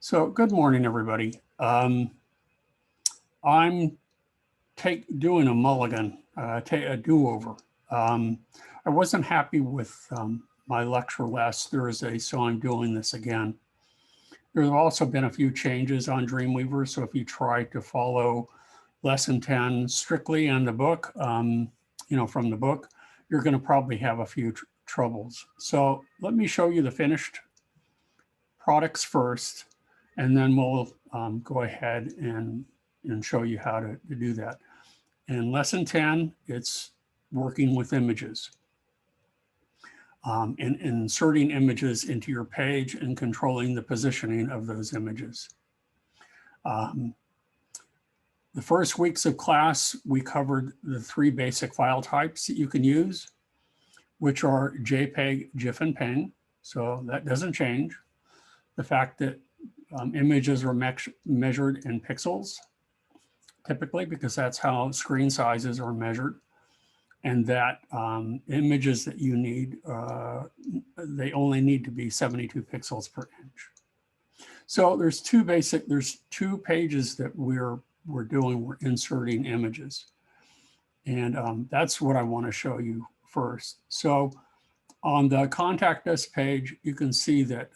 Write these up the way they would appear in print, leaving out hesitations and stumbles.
So good morning, everybody. I'm doing a mulligan, a do-over. I wasn't happy with my lecture last Thursday, so I'm doing this again. There have also been a few changes on Dreamweaver, so if you try to follow lesson 10 strictly in the book, from the book, you're going to probably have a few troubles. So let me show you the finished products first, and then we'll go ahead and show you how to do that. In lesson 10, it's working with images and inserting images into your page and controlling the positioning of those images. The first weeks of class, we covered the 3 basic file types that you can use, which are JPEG, GIF, and PNG. So that doesn't change. The fact that images are measured in pixels, typically, because that's how screen sizes are measured, and that images that you need, they only need to be 72 pixels per inch. So there's two pages that we're inserting images, and that's what I want to show you first. So on the Contact Us page, you can see that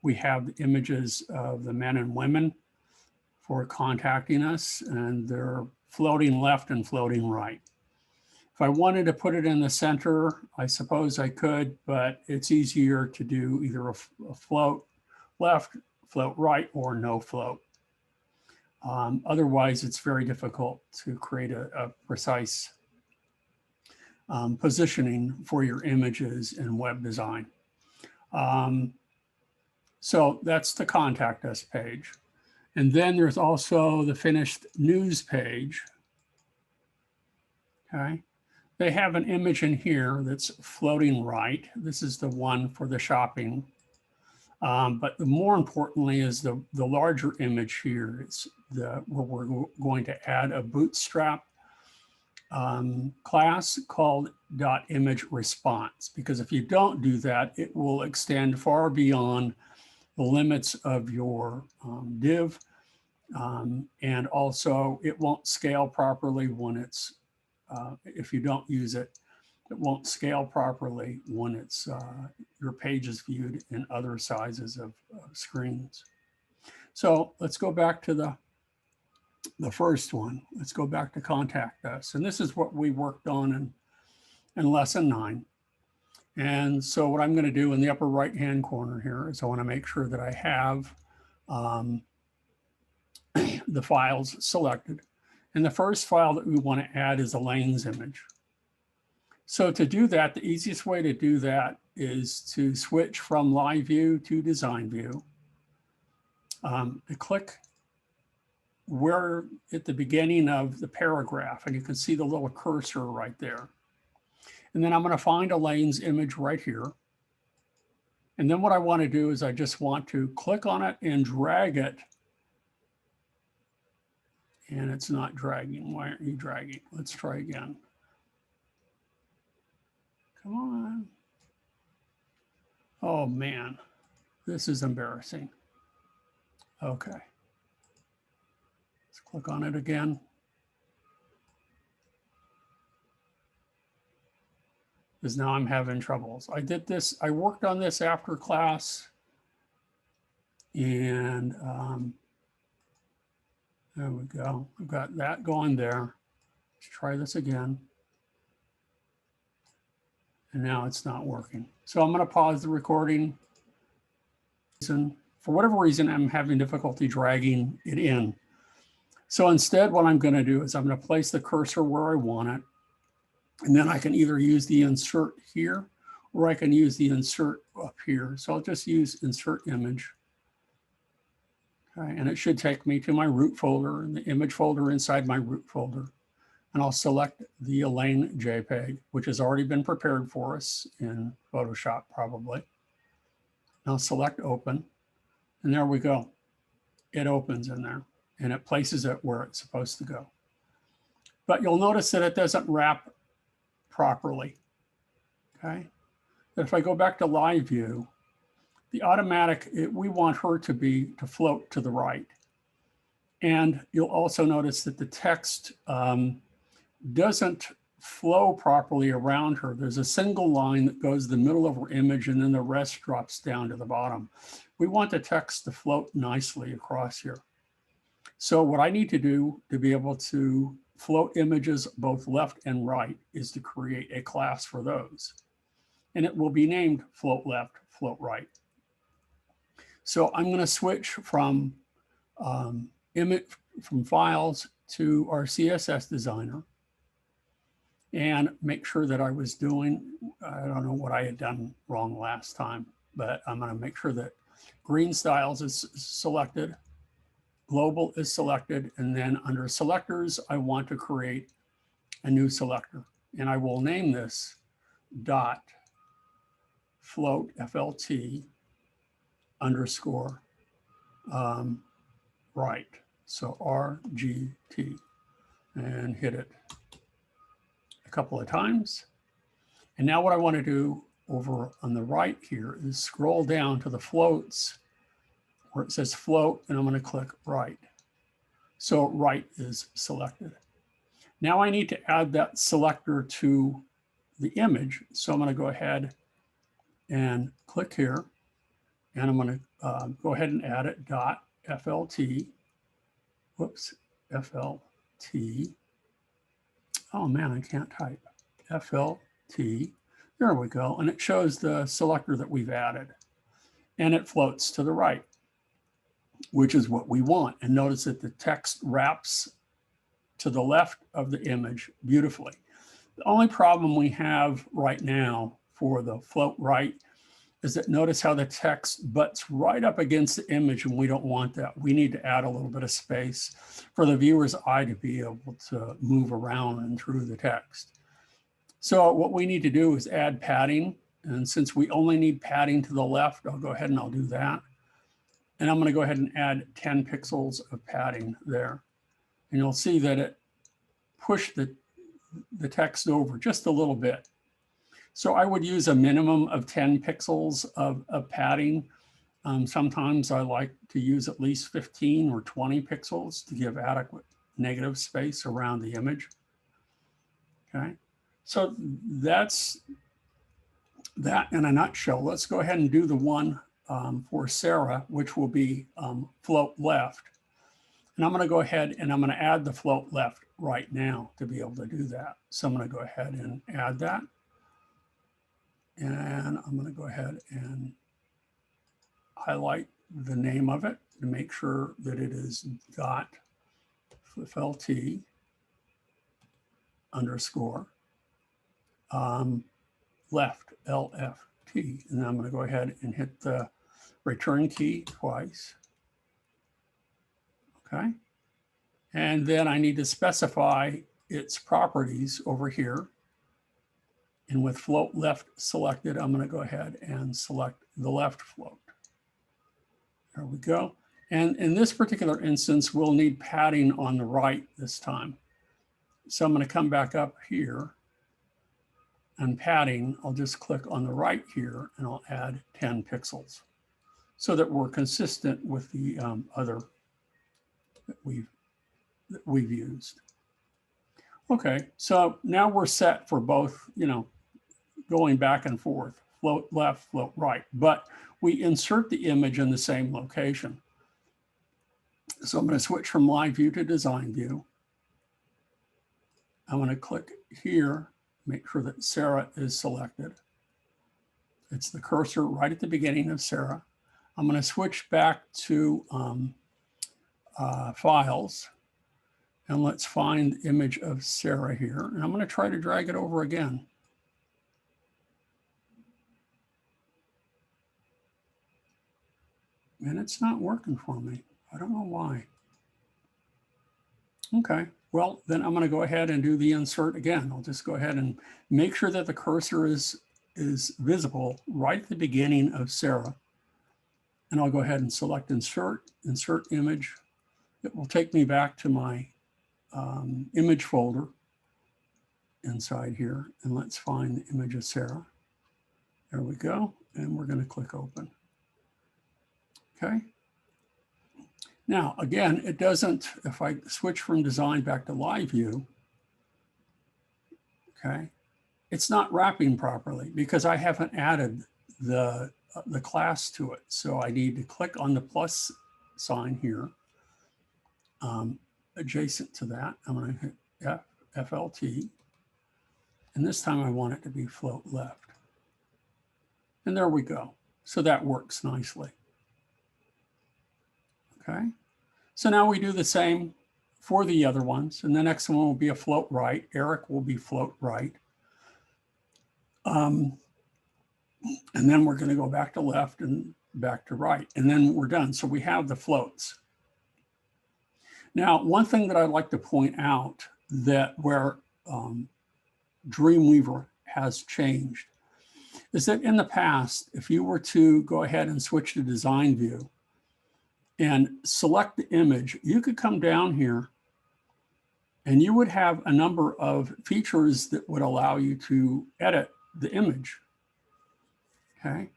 we have the images of the men and women for contacting us, and they're floating left and floating right. If I wanted to put it in the center, I suppose I could, but it's easier to do either a float left, float right, or no float. Otherwise, it's very difficult to create a precise positioning for your images in web design. So that's the Contact Us page. And then there's also the finished news page. Okay. They have an image in here that's floating right. This is the one for the shopping. But more importantly is the larger image here. It's where we're going to add a Bootstrap class called .ImageResponse, because if you don't do that, it will extend far beyond the limits of your div, and also it won't scale properly when it's, if you don't use it, it won't scale properly when it's your page is viewed in other sizes of screens. So let's go back to the first one. Let's go back to Contact Us. And this is what we worked on in lesson 9. And so what I'm going to do in the upper right-hand corner here is I want to make sure that I have the files selected. And the first file that we want to add is a lanes image. So to do that, the easiest way to do that is to switch from Live View to Design View. Click where at the beginning of the paragraph, and you can see the little cursor right there. And then I'm going to find a lanes image right here. And then what I want to do is I just want to click on it and drag it. And it's not dragging. Why aren't you dragging? Let's try again. Come on. Oh man, this is embarrassing. Okay. Let's click on it again. Because now I'm having troubles. I did this, I worked on this after class, and there we go. We've got that going there. Let's try this again. And now it's not working. So I'm going to pause the recording. For whatever reason, I'm having difficulty dragging it in. So instead, what I'm going to do is I'm going to place the cursor where I want it. And then I can either use the insert here, or I can use the insert up here. So I'll just use insert image. Okay, and it should take me to my root folder and the image folder inside my root folder. And I'll select the Elaine JPEG, which has already been prepared for us in Photoshop probably. And I'll select open, and there we go. It opens in there, and it places it where it's supposed to go. But you'll notice that it doesn't wrap properly, okay? But if I go back to Live View, the automatic, we want her to float to the right. And you'll also notice that the text doesn't flow properly around her. There's a single line that goes the middle of her image and then the rest drops down to the bottom. We want the text to float nicely across here. So what I need to do to be able to float images both left and right is to create a class for those. And it will be named float left, float right. So I'm going to switch from files to our CSS designer and make sure that I was doing, I don't know what I had done wrong last time, but I'm going to make sure that green styles is selected, global is selected, and then under selectors, I want to create a new selector. And I will name this dot float, FLT, underscore right. So RGT, and hit it a couple of times. And now what I want to do over on the right here is scroll down to the floats where it says float, and I'm going to click right. So right is selected. Now I need to add that selector to the image. So I'm going to go ahead and click here, and I'm going to go ahead and add it dot FLT. Whoops, FLT. Oh man, I can't type. FLT. There we go. And it shows the selector that we've added. And it floats to the right, which is what we want. And notice that the text wraps to the left of the image beautifully. The only problem we have right now for the float right is that notice how the text butts right up against the image, and we don't want that. We need to add a little bit of space for the viewer's eye to be able to move around and through the text. So what we need to do is add padding. And since we only need padding to the left, I'll go ahead and I'll do that. And I'm going to go ahead and add 10 pixels of padding there. And you'll see that it pushed the text over just a little bit. So I would use a minimum of 10 pixels of padding. Sometimes I like to use at least 15 or 20 pixels to give adequate negative space around the image. Okay, so that's that in a nutshell. Let's go ahead and do the one for Sarah, which will be float left. And I'm going to go ahead and I'm going to add the float left right now to be able to do that. So I'm going to go ahead and add that. And I'm going to go ahead and highlight the name of it to make sure that it is dot FLT underscore left, LFT. And then I'm going to go ahead and hit the return key twice. Okay. And then I need to specify its properties over here. And with float left selected, I'm going to go ahead and select the left float. There we go. And in this particular instance, we'll need padding on the right this time. So I'm going to come back up here and padding. I'll just click on the right here and I'll add 10 pixels so that we're consistent with the other that we've used. Okay, so now we're set for both, going back and forth, float left, float right, but we insert the image in the same location. So I'm going to switch from live view to design view. I'm going to click here, make sure that Sarah is selected. It's the cursor right at the beginning of Sarah. I'm going to switch back to files, and let's find the image of Sarah here. And I'm going to try to drag it over again. And it's not working for me. I don't know why. Okay, well, then I'm going to go ahead and do the insert again. I'll just go ahead and make sure that the cursor is visible right at the beginning of Sarah. And I'll go ahead and select insert image. It will take me back to my image folder inside here. And let's find the image of Sarah. There we go. And we're going to click open. Okay. Now, again, it doesn't, if I switch from design back to live view, okay, it's not wrapping properly because I haven't added the class to it. So I need to click on the plus sign here. Adjacent to that, I'm going to hit FLT. And this time I want it to be float left. And there we go. So that works nicely. Okay. So now we do the same for the other ones. And the next one will be a float right. Eric will be float right. And then we're going to go back to left and back to right. And then we're done. So we have the floats. Now, one thing that I'd like to point out that where Dreamweaver has changed is that in the past, if you were to go ahead and switch to design view and select the image, you could come down here and you would have a number of features that would allow you to edit the image. Okay.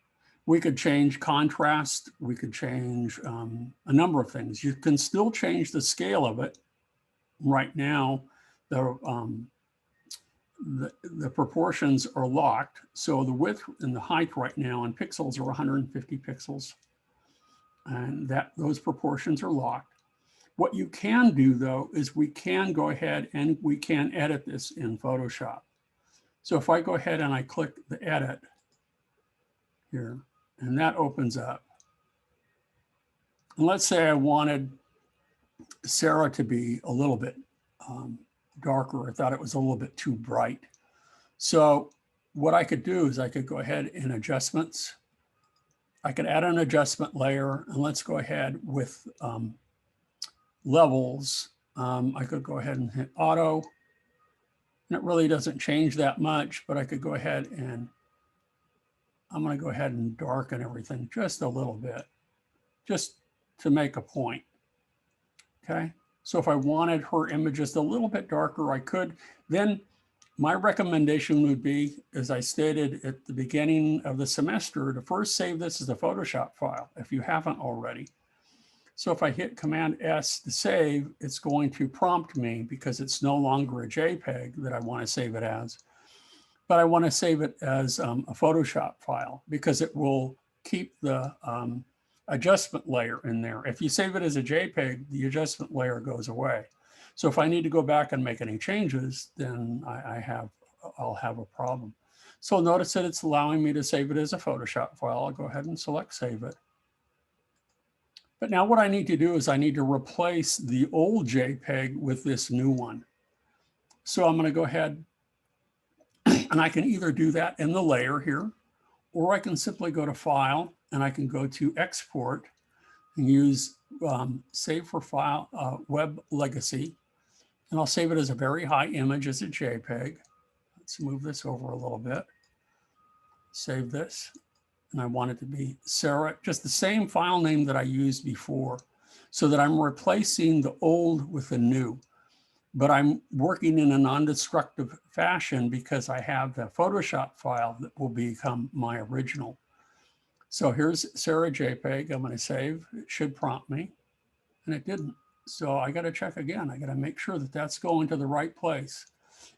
We could change contrast. We could change a number of things. You can still change the scale of it. Right now, the proportions are locked. So the width and the height right now in pixels are 150 pixels. And those proportions are locked. What you can do, though, is we can go ahead and we can edit this in Photoshop. So if I go ahead and I click the edit here, and that opens up. And let's say I wanted Sarah to be a little bit darker. I thought it was a little bit too bright. So what I could do is I could go ahead in adjustments. I could add an adjustment layer, and let's go ahead with levels. I could go ahead and hit auto. And it really doesn't change that much, but I could go ahead and I'm going to go ahead and darken everything just a little bit, just to make a point. Okay. So if I wanted her image just a little bit darker, I could. Then my recommendation would be, as I stated at the beginning of the semester, to first save this as a Photoshop file if you haven't already. So if I hit Command S to save, it's going to prompt me because it's no longer a JPEG that I want to save it as. But I want to save it as a Photoshop file because it will keep the adjustment layer in there. If you save it as a JPEG, the adjustment layer goes away. So if I need to go back and make any changes, then I'll have a problem. So notice that it's allowing me to save it as a Photoshop file. I'll go ahead and select Save It. But now what I need to do is I need to replace the old JPEG with this new one. So I'm going to go ahead and I can either do that in the layer here, or I can simply go to File and I can go to Export and use Save for File Web Legacy. And I'll save it as a very high image as a JPEG. Let's move this over a little bit. Save this. And I want it to be Sarah, just the same file name that I used before, so that I'm replacing the old with the new. But I'm working in a non-destructive fashion because I have the Photoshop file that will become my original. So here's Sarah JPEG. I'm going to save. It should prompt me, and it didn't. So I got to check again. I got to make sure that that's going to the right place.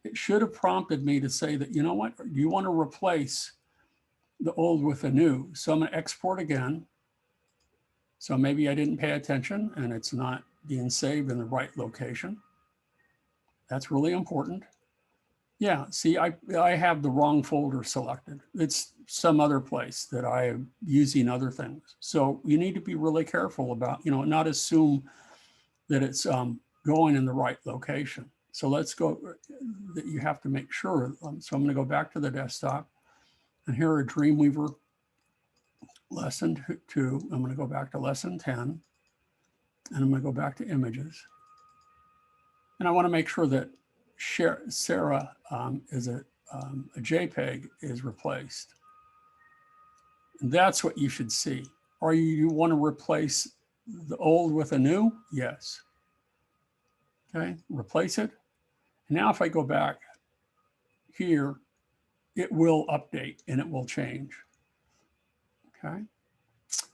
It should have prompted me to say that, you know what, you want to replace the old with the new. So I'm going to export again. So maybe I didn't pay attention and it's not being saved in the right location. That's really important. Yeah, see, I have the wrong folder selected. It's some other place that I am using other things. So you need to be really careful about, not assume that it's going in the right location. So let's go, that you have to make sure. So I'm going to go back to the desktop. And here are Dreamweaver lesson 2. I'm going to go back to lesson 10. And I'm going to go back to images. And I want to make sure that Sarah is a JPEG is replaced. And that's what you should see. Or you want to replace the old with a new? Yes. Okay, replace it. And now if I go back here, it will update and it will change. Okay,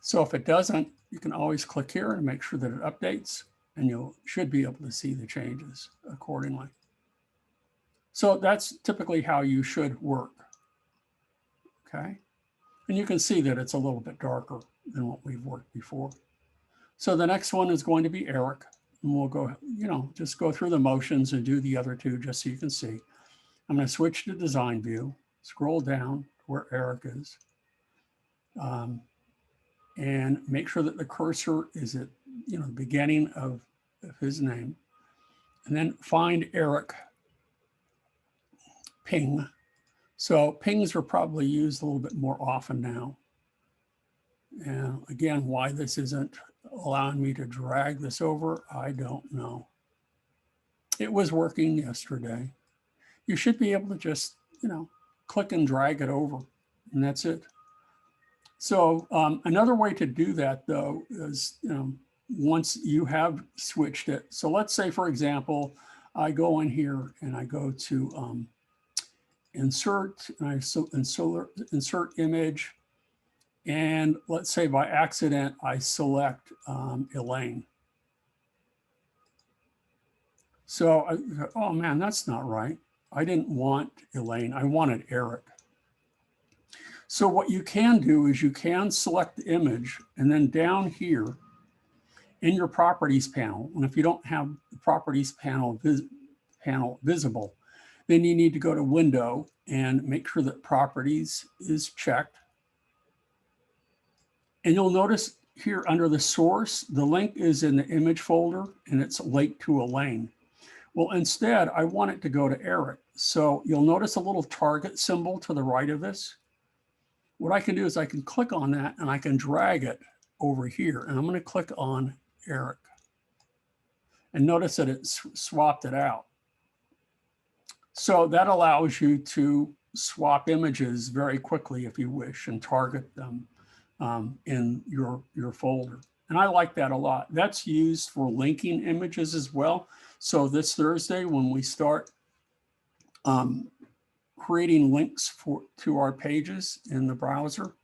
So if it doesn't, you can always click here and make sure that it updates, and you should be able to see the changes accordingly. So that's typically how you should work. Okay. And you can see that it's a little bit darker than what we've worked before. So the next one is going to be Eric. And we'll go, just go through the motions and do the other two just so you can see. I'm going to switch to design view, scroll down where Eric is, and make sure that the cursor is at the beginning of his name. And then find Eric ping. So pings are probably used a little bit more often now. And again, why this isn't allowing me to drag this over, I don't know. It was working yesterday. You should be able to just, click and drag it over, and that's it. So another way to do that, though, is, once you have switched it. So let's say, for example, I go in here and I go to insert, and I insert image. And let's say by accident, I select Elaine. So, oh man, that's not right. I didn't want Elaine, I wanted Eric. So what you can do is you can select the image, and then down here in your properties panel, and if you don't have the properties panel visible, then you need to go to Window and make sure that Properties is checked. And you'll notice here under the source, the link is in the image folder and it's linked to Elaine. Well, instead, I want it to go to Eric. So you'll notice a little target symbol to the right of this. What I can do is I can click on that and I can drag it over here. And I'm going to click on Eric. And notice that it swapped it out. So that allows you to swap images very quickly if you wish and target them in your folder. And I like that a lot. That's used for linking images as well. So this Thursday, when we start creating links to our pages in the browser,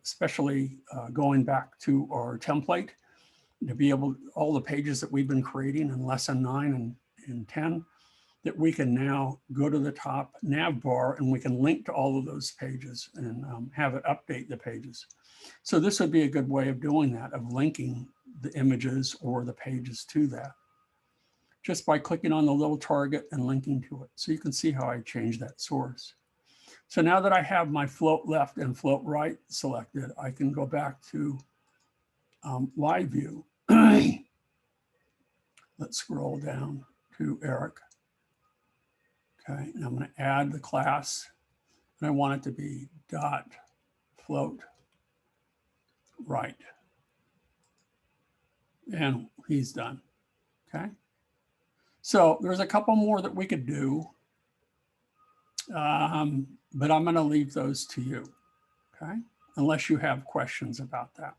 especially going back to our template to be able, all the pages that we've been creating in lesson 9 and 10, that we can now go to the top nav bar and we can link to all of those pages and have it update the pages. So this would be a good way of doing that, of linking the images or the pages to that, just by clicking on the little target and linking to it. So you can see how I changed that source. So now that I have my float left and float right selected, I can go back to live view. Let's scroll down to Eric. Okay, and I'm going to add the class, and I want it to be dot float right. And he's done. Okay. So there's a couple more that we could do, but I'm going to leave those to you. Okay, unless you have questions about that.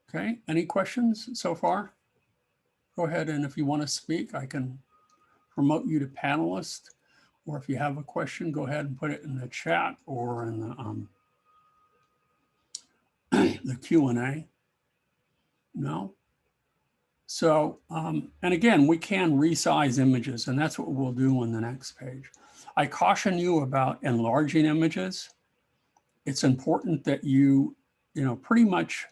Okay, any questions so far? Go ahead, and if you want to speak, I can promote you to panelist, or if you have a question, go ahead and put it in the chat or in the Q&A. No? So, and again, we can resize images, and that's what we'll do on the next page. I caution you about enlarging images. It's important that you pretty much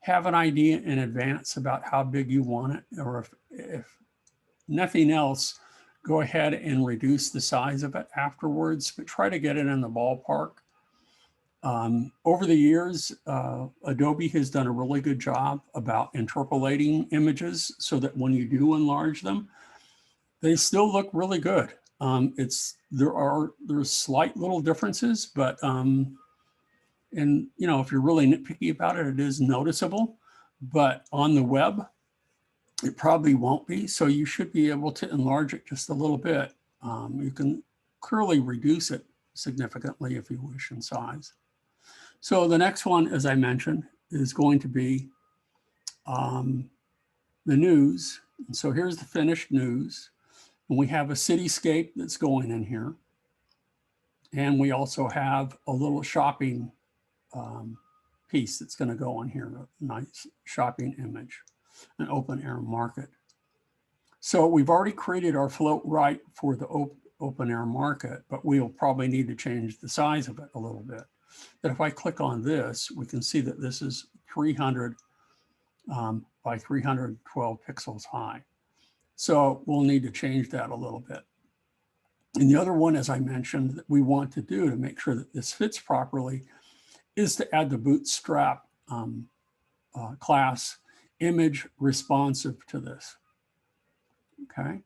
have an idea in advance about how big you want it, or if nothing else, go ahead and reduce the size of it afterwards, but try to get it in the ballpark. Over the years, Adobe has done a really good job about interpolating images so that when you do enlarge them, they still look really good. There's slight little differences, but if you're really nitpicky about it, it is noticeable. But on the web, it probably won't be. So you should be able to enlarge it just a little bit. You can clearly reduce it significantly if you wish in size. So the next one, as I mentioned, is going to be the news. And so here's the finished news. And we have a cityscape that's going in here. And we also have a little shopping piece that's going to go on here, a nice shopping image, an open air market. So we've already created our float right for the open air market, but we'll probably need to change the size of it a little bit. But if I click on this, we can see that this is 300 by 312 pixels high. So we'll need to change that a little bit. And the other one, as I mentioned, that we want to do to make sure that this fits properly is to add the Bootstrap class image responsive to this. Okay,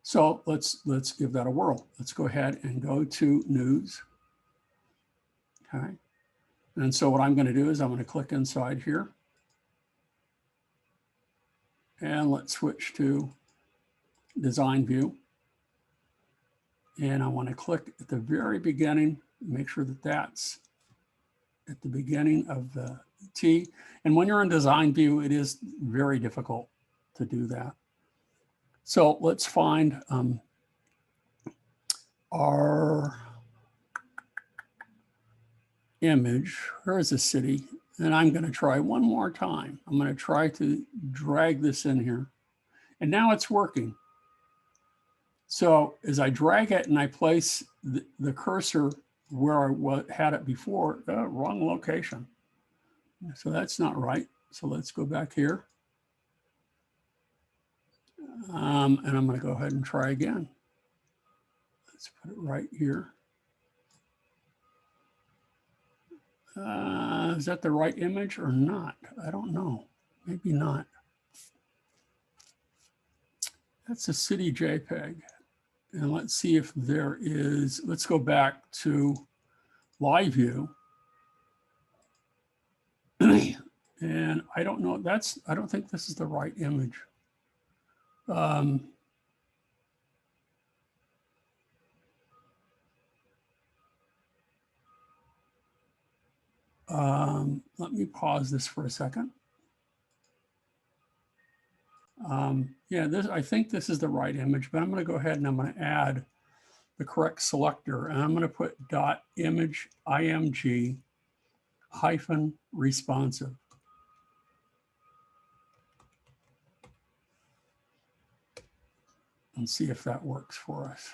so let's give that a whirl. Let's go ahead and go to News. Okay, and so what I'm going to do is I'm going to click inside here. And let's switch to Design View. And I want to click at the very beginning, make sure that that's at the beginning of the T. And when you're in Design View, it is very difficult to do that. So let's find our image. Where is the city? And I'm going to try one more time. I'm going to try to drag this in here. And now it's working. So as I drag it and I place the cursor where I had it before, wrong location. So that's not right. So let's go back here. And I'm going to go ahead and try again. Let's put it right here. Is that the right image or not? I don't know. Maybe not. That's a city JPEG. And let's see if there is, let's go back to Live View. And I don't know, I don't think this is the right image. Let me pause this for a second. Yeah, I think this is the right image, but I'm going to go ahead and I'm going to add the correct selector, and I'm going to put .image img hyphen responsive. And see if that works for us.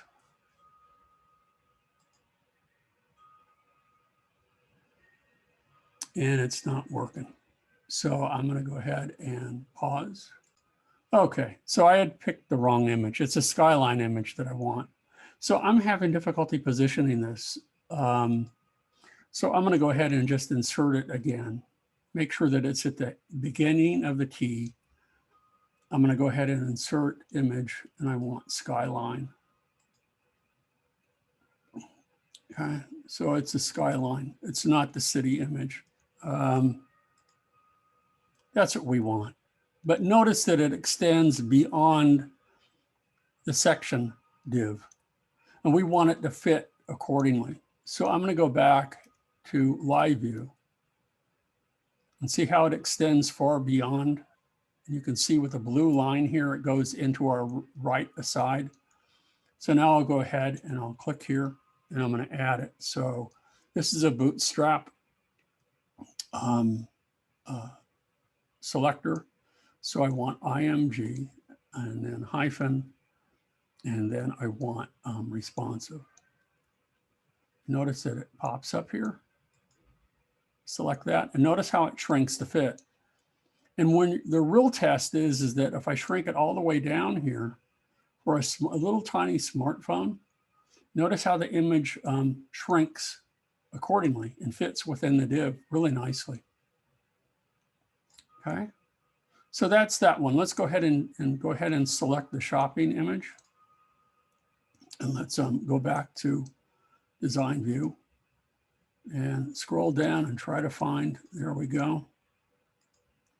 And it's not working. So I'm going to go ahead and pause. Okay, so I had picked the wrong image. It's a skyline image that I want. So I'm having difficulty positioning this. So I'm going to go ahead and just insert it again. Make sure that it's at the beginning of the T. I'm going to go ahead and insert image, and I want skyline. Okay, so it's a skyline. It's not the city image. That's what we want. But notice that it extends beyond the section div, and we want it to fit accordingly. So I'm going to go back to Live View and see how it extends far beyond. You can see with the blue line here, it goes into our right aside. So now I'll go ahead and I'll click here and I'm going to add it. So this is a Bootstrap selector. So I want IMG and then hyphen, and then I want responsive. Notice that it pops up here. Select that and notice how it shrinks to fit. And when the real test is that if I shrink it all the way down here for a little tiny smartphone, notice how the image shrinks accordingly and fits within the div really nicely. Okay, so that's that one. Let's go ahead and select the shopping image. And let's go back to Design View and scroll down and try to find, there we go.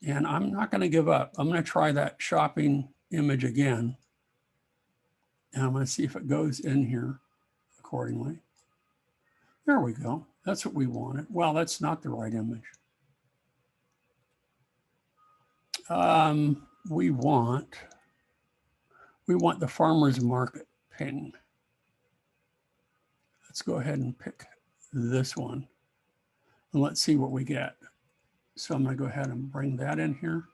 And I'm not going to give up. I'm going to try that shopping image again. And I'm going to see if it goes in here accordingly. There we go. That's what we wanted. Well, that's not the right image. We want the farmer's market ping. Let's go ahead and pick this one. And let's see what we get. So I'm going to go ahead and bring that in here.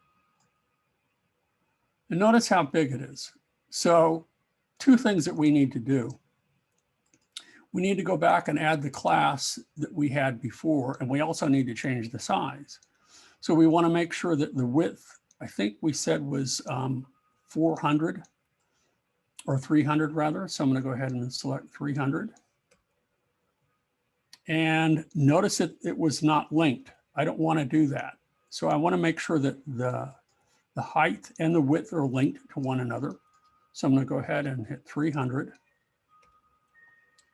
And notice how big it is. So two things that we need to do. We need to go back and add the class that we had before, and we also need to change the size. So we want to make sure that the width, I think we said was 400 or 300 rather. So I'm going to go ahead and select 300. And notice that it was not linked. I don't want to do that. So I want to make sure that the height and the width are linked to one another. So I'm going to go ahead and hit 300.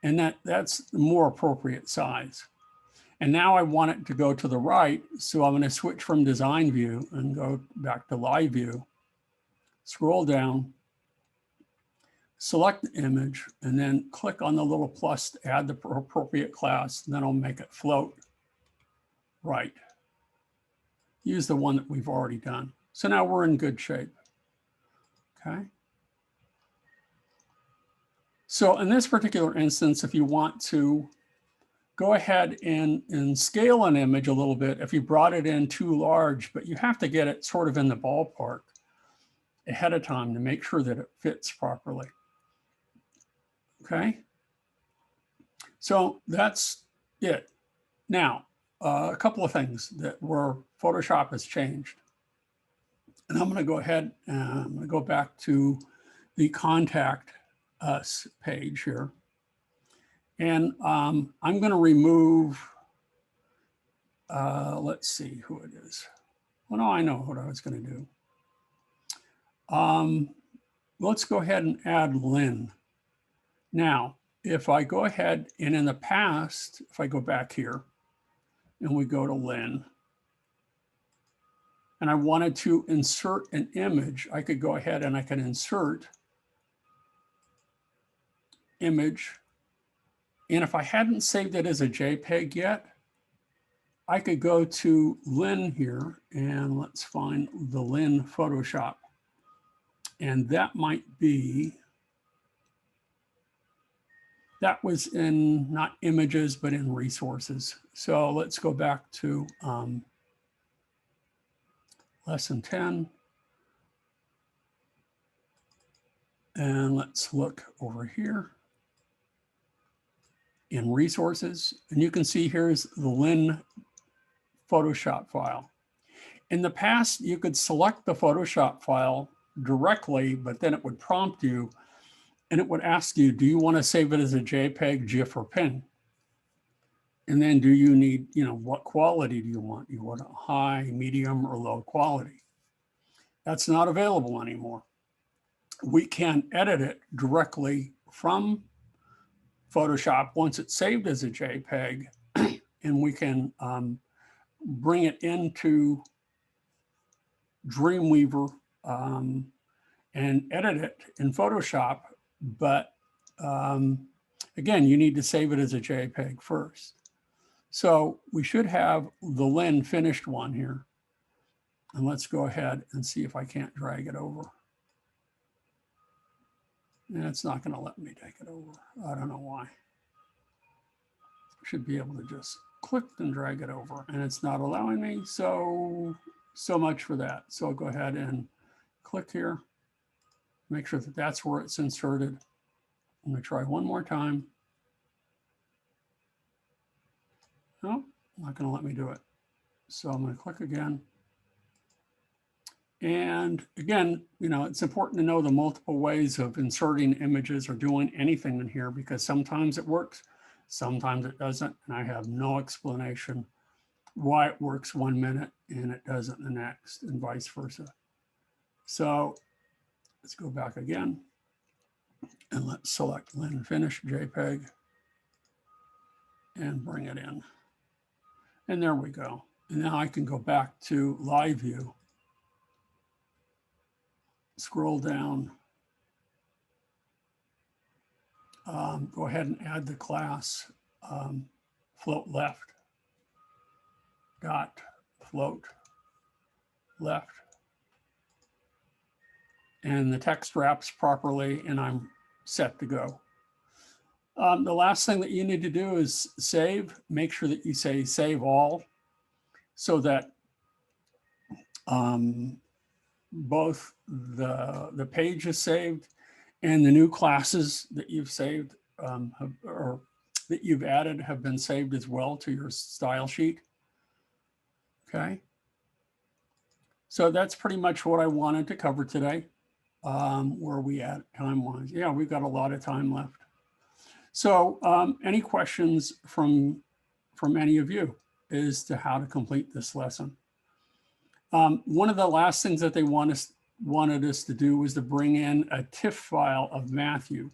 And that's the more appropriate size. And now I want it to go to the right. So I'm going to switch from design view and go back to live view, scroll down, select the image, and then click on the little plus to add the appropriate class. And then I'll make it float right. Use the one that we've already done. So now we're in good shape. Okay. So in this particular instance, if you want to go ahead and scale an image a little bit, if you brought it in too large, but you have to get it sort of in the ballpark ahead of time to make sure that it fits properly. Okay. So that's it. Now, a couple of things that where Photoshop has changed. And I'm going to go ahead and I'm going to go back to the Contact Us page here. And I'm going to remove, let's see who it is. Well, no, I know what I was going to do. Let's go ahead and add Lynn. Now, if I go ahead and in the past, if I go back here and we go to Lynn, and I wanted to insert an image, I could go ahead and I can insert image. And if I hadn't saved it as a JPEG yet, I could go to Lynn here and let's find the Lynn Photoshop. And that might be, that was in not images, but in resources. So let's go back to lesson 10. And let's look over here in resources. And you can see here's the Lynn Photoshop file. In the past, you could select the Photoshop file directly, but then it would prompt you and it would ask you, do you want to save it as a JPEG, GIF, or PNG? And then do you need, what quality do you want? You want a high, medium, or low quality? That's not available anymore. We can edit it directly from Photoshop once it's saved as a JPEG, and we can bring it into Dreamweaver and edit it in Photoshop. But again, you need to save it as a JPEG first. So we should have the Lynn finished one here. And let's go ahead and see if I can't drag it over. And it's not going to let me take it over. I don't know why. Should be able to just click and drag it over, and it's not allowing me. So much for that. So I'll go ahead and click here. Make sure that that's where it's inserted. I'm going to try one more time. No, not going to let me do it. So I'm going to click again. And again, it's important to know the multiple ways of inserting images or doing anything in here, because sometimes it works, sometimes it doesn't. And I have no explanation why it works 1 minute and it doesn't the next, and vice versa. So let's go back again and let's select Lynn Finish JPEG and bring it in. And there we go. And now I can go back to live view, scroll down, go ahead and add the class float left, dot float left. And the text wraps properly and I'm set to go. The last thing that you need to do is save. Make sure that you say save all, so that both the page is saved and the new classes that you've saved or that you've added have been saved as well to your style sheet. Okay. So that's pretty much what I wanted to cover today. Where are we at time-wise? Yeah, we've got a lot of time left. So any questions from any of you as to how to complete this lesson? One of the last things that they wanted us to do was to bring in a Tiff file of Matthew.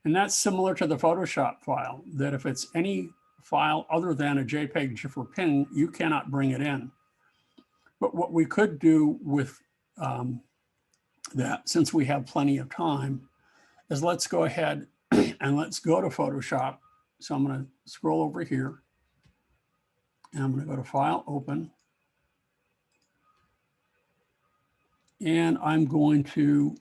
And that's similar to the Photoshop file, that if it's any file other than a JPEG, GIF, or PNG, you cannot bring it in. But what we could do with that, since we have plenty of time, is let's go ahead and let's go to Photoshop. So I'm going to scroll over here and I'm going to go to File, Open. And I'm going to,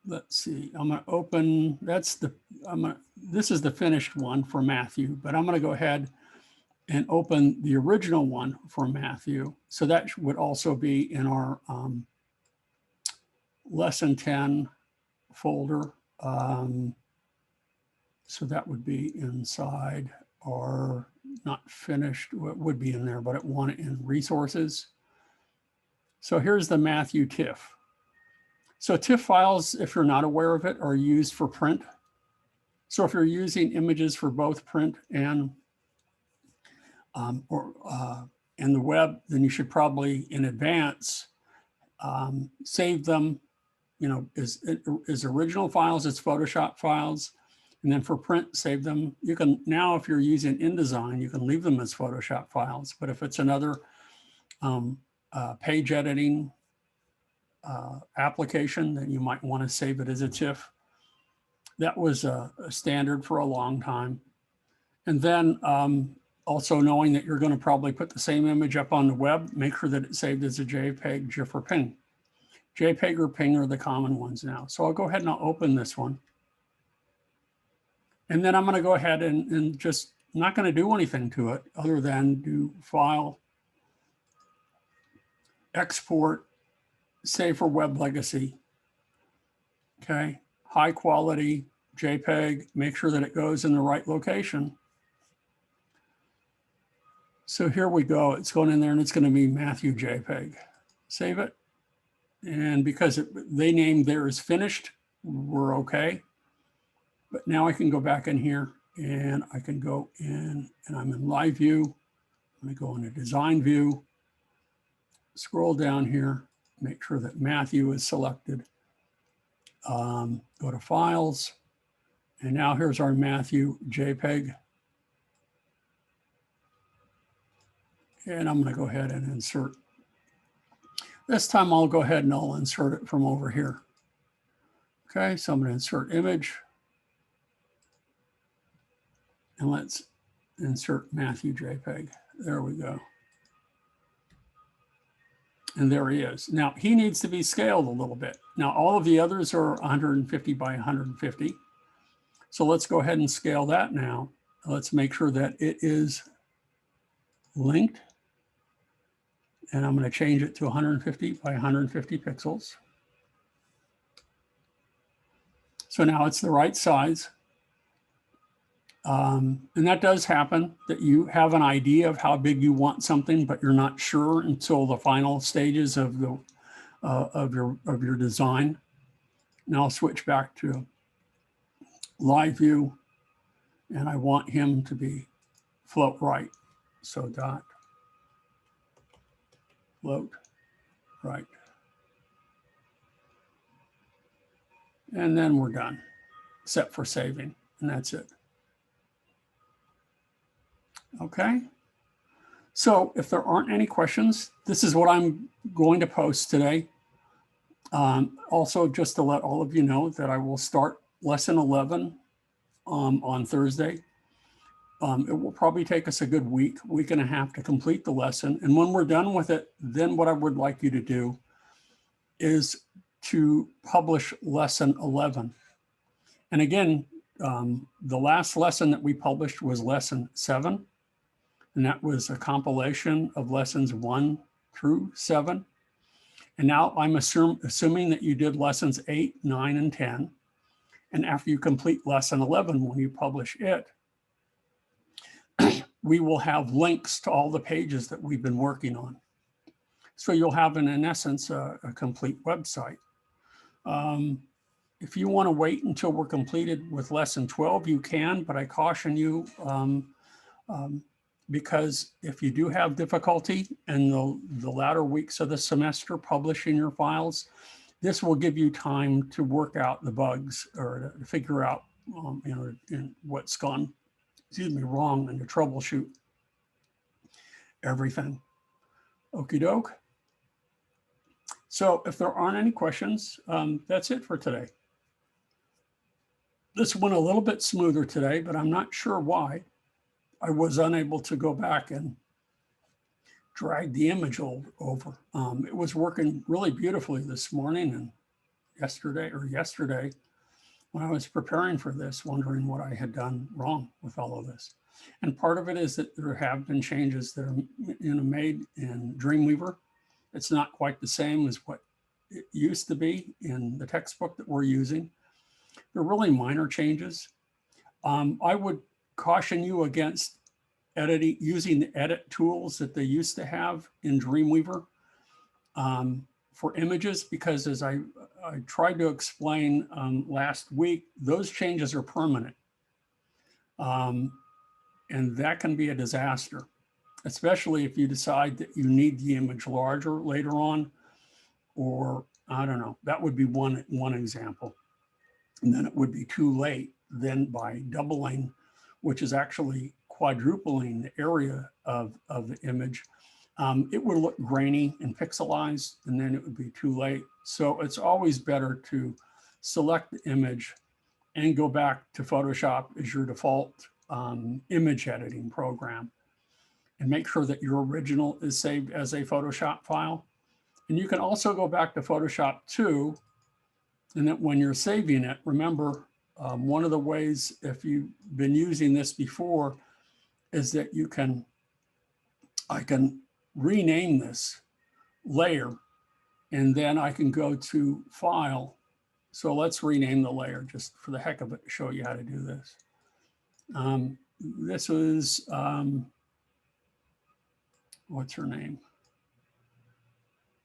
let's see, I'm going to open, this is the finished one for Matthew, but I'm going to go ahead and open the original one for Matthew. So that would also be in our lesson 10 folder. So that would be inside our not finished, it would be in there, but it want it in resources. So here's the Matthew Tiff. So Tiff files, if you're not aware of it, are used for print. So if you're using images for both print and the web, then you should probably in advance save them, you know, as original files, as Photoshop files. And then for print, save them. You can now, if you're using InDesign, you can leave them as Photoshop files. But if it's another page editing application, then you might want to save it as a TIFF. That was a standard for a long time. And then also knowing that you're going to probably put the same image up on the web, make sure that it's saved as a JPEG, GIF, or PNG. JPEG or PNG are the common ones now. So I'll go ahead and I'll open this one. And then I'm going to go ahead and just not going to do anything to it other than do File, Export, Save for Web Legacy. Okay, high quality JPEG, make sure that it goes in the right location. So here we go. It's going in there and it's going to be Matthew JPEG. Save it. And because they named theirs finished, we're okay. But now I can go back in here and I can go in and I'm in Live View. I'm going to go into Design View, scroll down here, make sure that Matthew is selected. Go to Files. And now here's our Matthew JPEG. And I'm going to go ahead and insert. This time I'll go ahead and I'll insert it from over here. Okay, so I'm going to insert image. And let's insert Matthew JPEG. There we go. And there he is. Now he needs to be scaled a little bit. Now all of the others are 150 by 150. So let's go ahead and scale that now. Let's make sure that it is linked. And I'm going to change it to 150 by 150 pixels. So now it's the right size. And that does happen, that you have an idea of how big you want something, but you're not sure until the final stages of the of your design. Now I'll switch back to Live View, and I want him to be float right. So dot float right, and then we're done, except for saving, and that's it. Okay, so if there aren't any questions, this is what I'm going to post today. Also, just to let all of you know that I will start lesson 11 on Thursday. It will probably take us a good week and a half to complete the lesson. And when we're done with it, then what I would like you to do is to publish lesson 11. And again, the last lesson that we published was lesson 7, and that was a compilation of lessons 1 through 7. And now I'm assuming that you did lessons 8, 9, and 10. And after you complete lesson 11, when you publish it, we will have links to all the pages that we've been working on. So you'll have, in essence, a complete website. If you want to wait until we're completed with lesson 12, you can, but I caution you because if you do have difficulty in the latter weeks of the semester publishing your files, this will give you time to work out the bugs or to figure out what's gone, wrong, and to troubleshoot everything. Okie doke. So if there aren't any questions, that's it for today. This went a little bit smoother today, but I'm not sure why. I was unable to go back and drag the image over. It was working really beautifully this morning and yesterday when I was preparing for this, wondering what I had done wrong with all of this. And part of it is that there have been changes that are made in Dreamweaver. It's not quite the same as what it used to be in the textbook that we're using. They're really minor changes. I would caution you against using the edit tools that they used to have in Dreamweaver for images, because as I tried to explain last week, those changes are permanent. And that can be a disaster, especially if you decide that you need the image larger later on, or I don't know, that would be one example. And then it would be too late then by doubling, which is actually quadrupling the area of the image. It would look grainy and pixelized, and then it would be too late. So it's always better to select the image and go back to Photoshop as your default image editing program, and make sure that your original is saved as a Photoshop file. And you can also go back to Photoshop too, and that when you're saving it, remember, one of the ways, if you've been using this before, is that I can rename this layer, and then I can go to File. So let's rename the layer just for the heck of it to show you how to do this. This was, what's her name?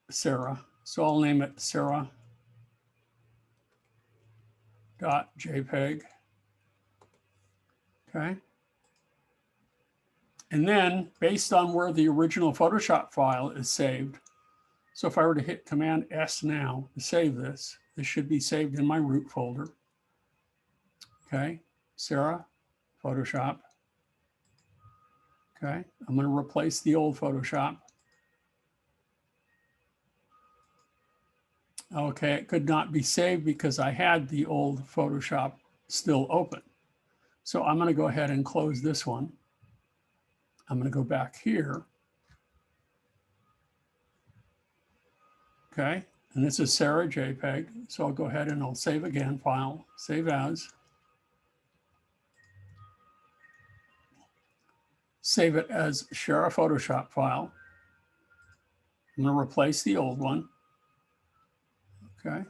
Sarah. So I'll name it Sarah.jpg. Okay. And then based on where the original Photoshop file is saved, so if I were to hit Command S now to save this, this should be saved in my root folder. Okay, Sarah, Photoshop. Okay, I'm going to replace the old Photoshop. Okay, it could not be saved because I had the old Photoshop still open. So I'm going to go ahead and close this one. I'm going to go back here. Okay, and this is Sarah JPEG. So I'll go ahead and I'll save again, File, Save As. Save it as Share a Photoshop file. I'm going to replace the old one. Okay.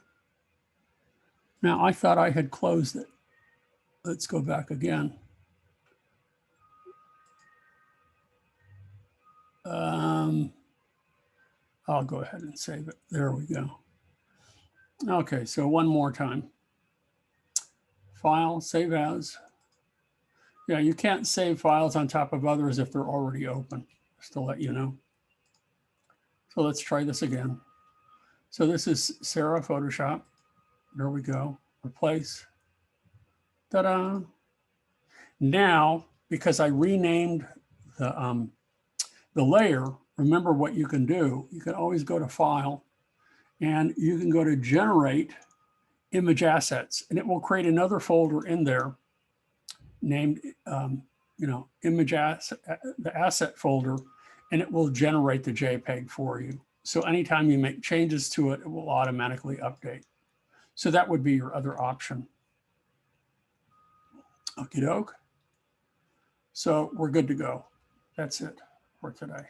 Now I thought I had closed it. Let's go back again. I'll go ahead and save it. There we go. Okay, so one more time. File, Save As. Yeah, you can't save files on top of others if they're already open, just to let you know. So let's try this again. So this is Sarah Photoshop. There we go. Replace. Ta-da. Now, because I renamed the layer, remember what you can do. You can always go to File, and you can go to Generate Image Assets, and it will create another folder in there named, image asset, the asset folder, and it will generate the JPEG for you. So anytime you make changes to it, it will automatically update. So that would be your other option. Okie doke. So we're good to go. That's it for today.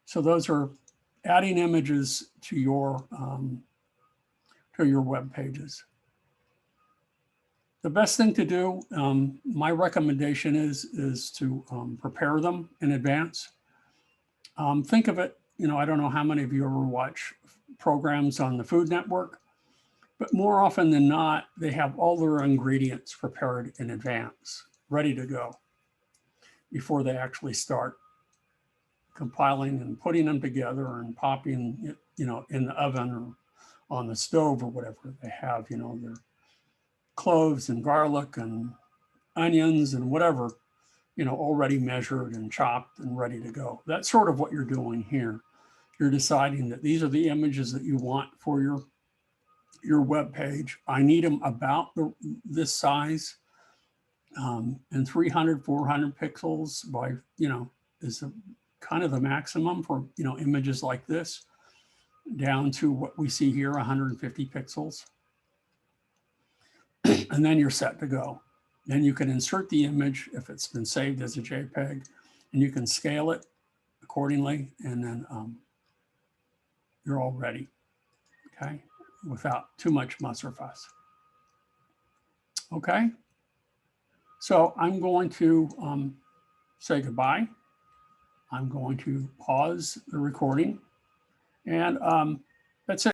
So those are adding images to your web pages. The best thing to do, my recommendation is to prepare them in advance. Think of it, I don't know how many of you ever watch programs on the Food Network, but more often than not, they have all their ingredients prepared in advance, ready to go, before they actually start compiling and putting them together and popping it, in the oven or on the stove or whatever they have, their cloves and garlic and onions and whatever, already measured and chopped and ready to go. That's sort of what you're doing here. You're deciding that these are the images that you want for your web page. I need them about this size, and 300, 400 pixels by, is kind of the maximum for, images like this, down to what we see here, 150 pixels. And then you're set to go. Then you can insert the image if it's been saved as a JPEG, and you can scale it accordingly, and then you're all ready, okay, without too much muss or fuss. Okay, so I'm going to say goodbye. I'm going to pause the recording, and that's it.